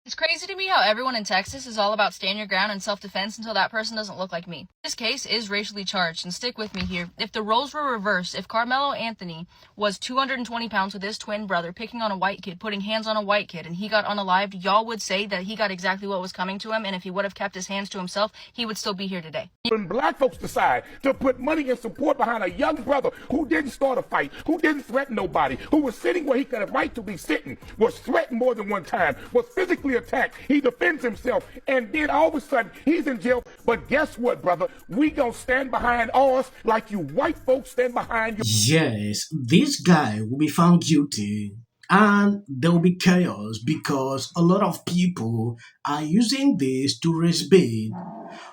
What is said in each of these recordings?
It's crazy to me how everyone in Texas is all about stand your ground and self-defense until that person doesn't look like me. This case is racially charged, and stick with me here. If the roles were reversed, if Karmelo Anthony was 220 pounds with his twin brother picking on a white kid, putting hands on a white kid, and he got unalived, y'all would say that he got exactly what was coming to him, and if he would have kept his hands to himself, he would still be here today. When black folks decide to put money and support behind a young brother who didn't start a fight, who didn't threaten nobody, who was sitting where he could have right to be sitting, was threatened more than one time, was physically attacked, he defends himself, and then all of a sudden he's in jail. But guess what, brother? We gonna stand behind ours like you white folks stand behind your... Yes, this guy will be found guilty and there will be chaos because a lot of people are using this to raise bait.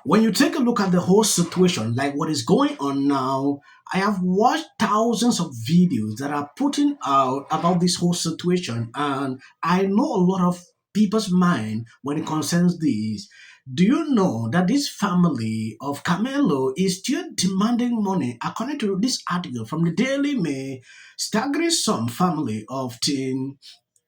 When you take a look at the whole situation, like what is going on now, I have watched thousands of videos that are putting out about this whole situation, and I know a lot of people's mind when it concerns this. Do you know that this family of Carmelo is still demanding money? According to this article from the Daily Mail, staggering sum family of teen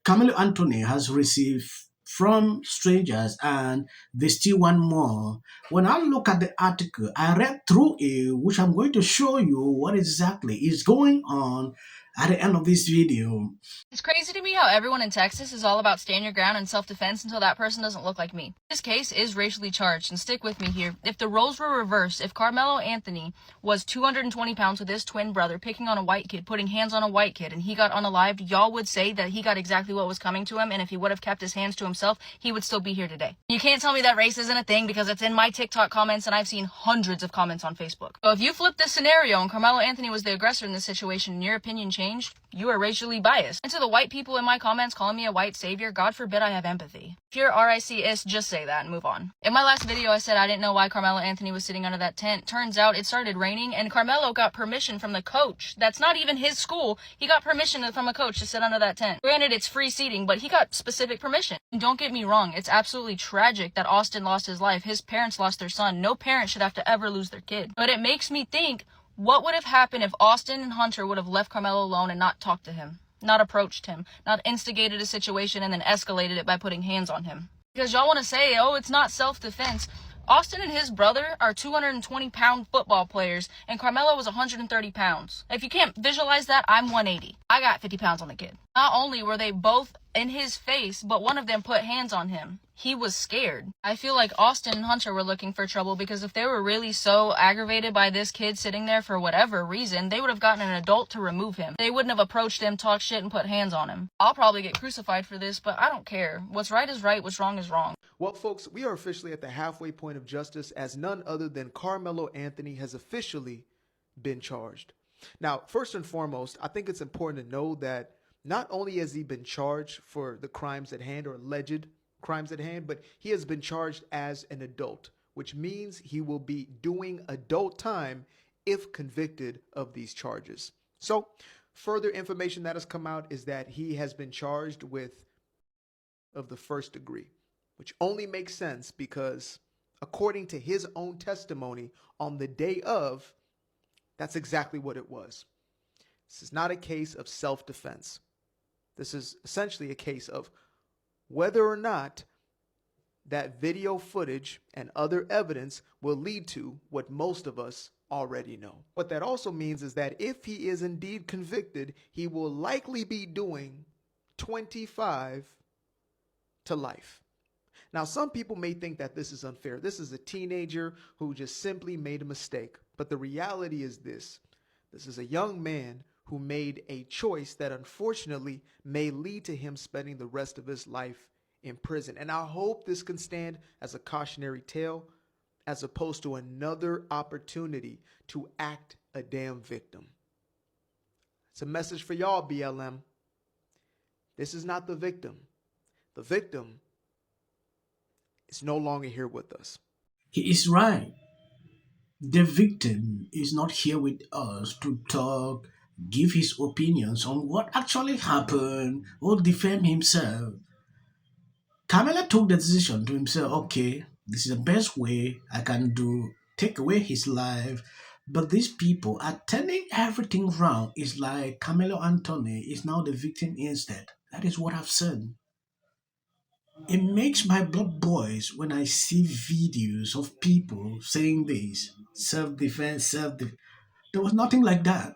Carmelo Anthony has received from strangers and they still want more. When I look at the article, I read through it, which I'm going to show you what exactly is going on at the end of this video. It's crazy to me how everyone in Texas is all about stand your ground and self-defense until that person doesn't look like me. This case is racially charged, and stick with me here. If the roles were reversed, if Karmelo Anthony was 220 pounds with his twin brother picking on a white kid, putting hands on a white kid, and he got unalived, y'all would say that he got exactly what was coming to him, and if he would have kept his hands to himself, he would still be here today. You can't tell me that race isn't a thing because it's in my TikTok comments, and I've seen hundreds of comments on Facebook. So if you flip this scenario and Karmelo Anthony was the aggressor in this situation and your opinion changed, you are racially biased. And to the white people in my comments calling me a white savior, God forbid I have empathy. If you're RICS, just say that and move on. In my last video, I said I didn't know why Karmelo Anthony was sitting under that tent. Turns out it started raining, and Karmelo got permission from the coach. That's not even his school. He got permission from a coach to sit under that tent. Granted, it's free seating, but he got specific permission. And don't get me wrong, it's absolutely tragic that Austin lost his life. His parents lost their son. No parent should have to ever lose their kid. But it makes me think, what would have happened if Austin and Hunter would have left Karmelo alone and not talked to him, not approached him, not instigated a situation and then escalated it by putting hands on him? Because y'all want to say, oh, it's not self-defense. Austin and his brother are 220-pound football players, and Karmelo was 130 pounds. If you can't visualize that, I'm 180. I got 50 pounds on the kid. Not only were they both in his face, but one of them put hands on him. He was scared. I feel like Austin and Hunter were looking for trouble because if they were really so aggravated by this kid sitting there for whatever reason, they would have gotten an adult to remove him. They wouldn't have approached him, talked shit, and put hands on him. I'll probably get crucified for this, but I don't care. What's right is right, what's wrong is wrong. Well, folks, we are officially at the halfway point of justice as none other than Karmelo Anthony has officially been charged. Now, first and foremost, I think it's important to know that not only has he been charged for the crimes at hand or alleged crimes at hand, but he has been charged as an adult, which means he will be doing adult time if convicted of these charges. So further information that has come out is that he has been charged with of the first degree, which only makes sense because according to his own testimony on the day of, that's exactly what it was. This is not a case of self-defense. This is essentially a case of whether or not that video footage and other evidence will lead to what most of us already know. What that also means is that if he is indeed convicted, he will likely be doing 25 to life. Now, some people may think that this is unfair. This is a teenager who just simply made a mistake. But the reality is this. This is a young man who made a choice that unfortunately may lead to him spending the rest of his life in prison. And I hope this can stand as a cautionary tale as opposed to another opportunity to act a damn victim. It's a message for y'all, BLM. This is not the victim. The victim is no longer here with us. He is right. The victim is not here with us to talk, give his opinions on what actually happened, or defend himself. Karmelo took the decision to himself, okay, this is the best way I can do, take away his life. But these people are turning everything around. It's like Karmelo Anthony is now the victim instead. That is what I've said. It makes my blood boils when I see videos of people saying this self-defense, self-defense. There was nothing like that.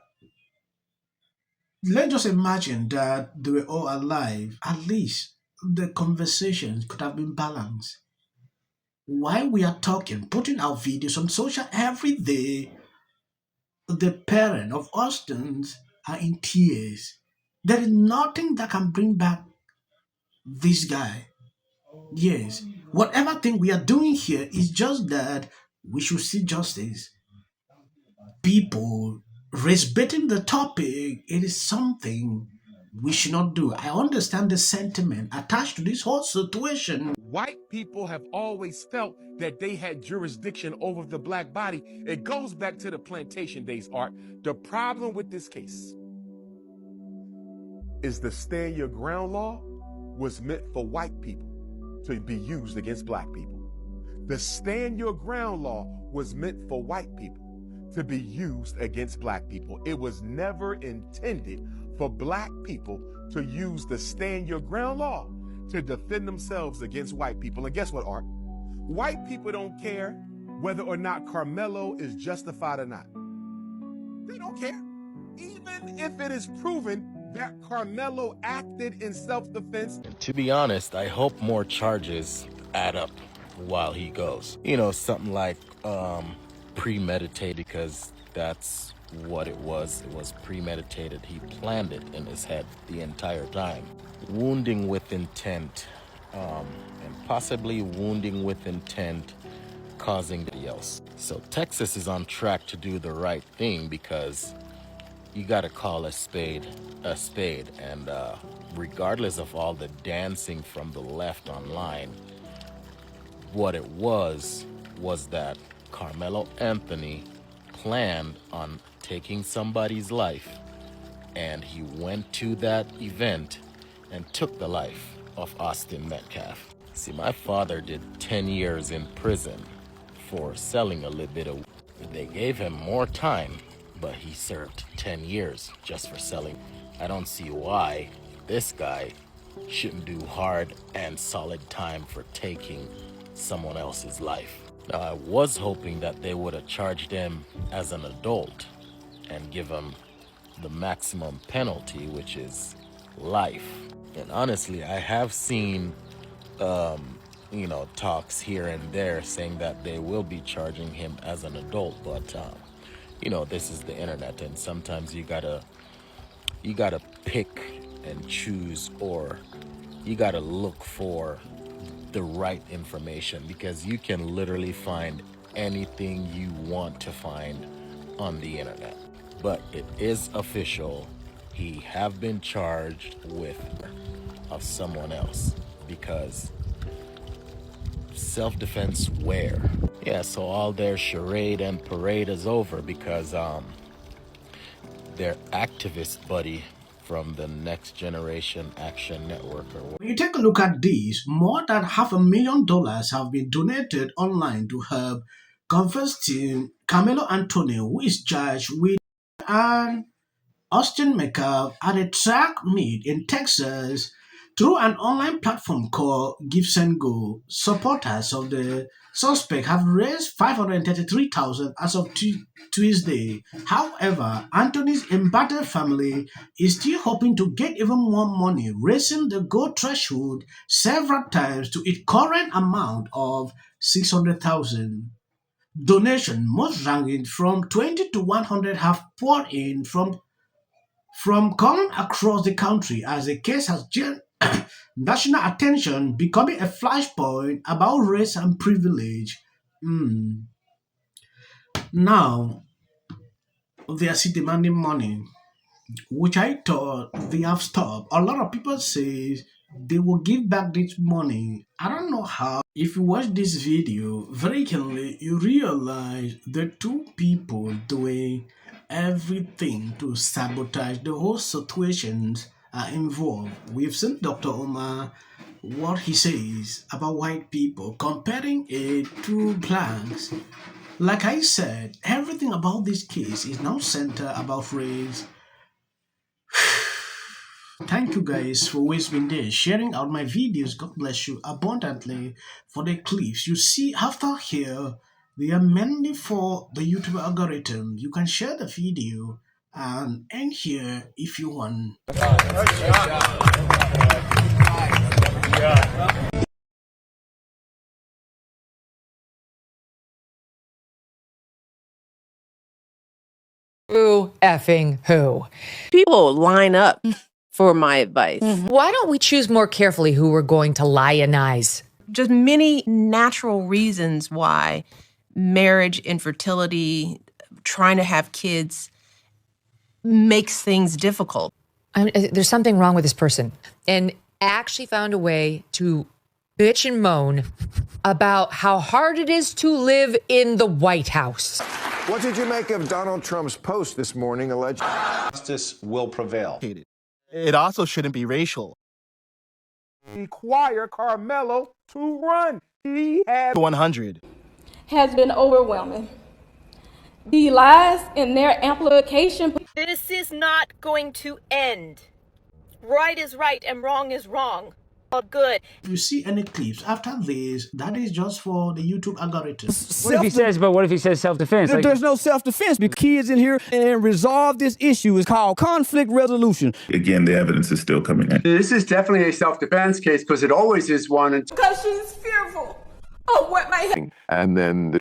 Let's just imagine that they were all alive. At least the conversations could have been balanced. While we are talking, putting our videos on social every day, the parent of Austin's are in tears. There is nothing that can bring back this guy. Yes, whatever thing we are doing here is just that we should see justice. People race baiting the topic, it is something we should not do. I understand the sentiment attached to this whole situation. White people have always felt that they had jurisdiction over the black body. It goes back to the plantation days, Art. The problem with this case is the stand your ground law was meant for white people to be used against black people. The stand your ground law was meant for white people to be used against black people. It was never intended for black people to use the stand your ground law to defend themselves against white people. And guess what, Art? White people don't care whether or not Karmelo is justified or not. They don't care. Even if it is proven that Karmelo acted in self-defense. To be honest, I hope more charges add up while he goes. You know, something like premeditated, because that's what it was. It was premeditated. He planned it in his head the entire time. Wounding with intent, and possibly wounding with intent causing somebody else. So Texas is on track to do the right thing, because you got to call a spade, and regardless of all the dancing from the left online, what it was that Karmelo Anthony planned on taking somebody's life, and he went to that event and took the life of Austin Metcalf. See, my father did 10 years in prison for selling a little bit of. They gave him more time, but he served 10 years just for selling. I don't see why this guy shouldn't do hard and solid time for taking someone else's life. Now, I was hoping that they would have charged him as an adult and give him the maximum penalty, which is life. And honestly, I have seen talks here and there saying that they will be charging him as an adult, but this is the internet, and sometimes you gotta pick and choose, or you gotta look for the right information, because you can literally find anything you want to find on the internet. But it is official. He have been charged with of someone else, because self-defense where? Yeah, so all their charade and parade is over, because their activist buddy from the Next Generation Action Network, or When you take a look at this, more than $500,000 have been donated online to help confess team Carmelo Anthony, who is charged with an Austin Metcalf at a track meet in Texas through an online platform called Give and Go. Supporters of the suspect have raised $533,000 as of Tuesday. However, Anthony's embattled family is still hoping to get even more money, raising the goal threshold several times to its current amount of $600,000. Donation, most ranging from 20 to 100, have poured in from coming across the country as the case has national attention, becoming a flashpoint about race and privilege. Now, they are still demanding money, which I thought they have stopped. A lot of people say they will give back this money. I don't know how. If you watch this video very carefully, you realize the two people doing everything to sabotage the whole situations are involved. We've seen Dr. Omar, what he says about white people, comparing it to blacks. Like I said, everything about this case is now centered about race. Thank you guys for always being there, sharing out my videos. God bless you abundantly for the clips. You see, after here, they are mainly for the YouTube algorithm. You can share the video and end here if you want. Who effing who? People line up for my advice. Why don't we choose more carefully who we're going to lionize? Just many natural reasons why marriage, infertility, trying to have kids makes things difficult. There's something wrong with this person. And actually found a way to bitch and moan about how hard it is to live in the White House. What did you make of Donald Trump's post this morning alleging justice will prevail? It also shouldn't be racial. Require Karmelo to run. He had 100. Has been overwhelming. The lies and their amplification. This is not going to end. Right is right and wrong is wrong. All good. If you see any clips after this, that is just for the YouTube algorithm. What if he says self-defense? There's no self-defense because kids in here and resolve this issue is called conflict resolution. Again, the evidence is still coming in. This is definitely a self-defense case because it always is one. Because she's fearful of what might happen. and then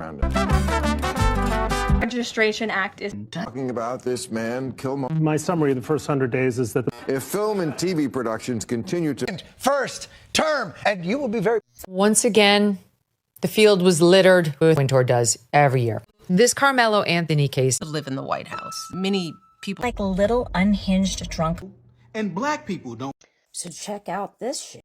Registration Act is talking about this man, Killmonger. My summary of the first 100 days is that if film and TV productions continue to First term, and you will be very... Once again, the field was littered with Wintour does every year. This Karmelo Anthony case. Live in the White House. Many people like a little unhinged drunk. And black people don't. So check out this shit.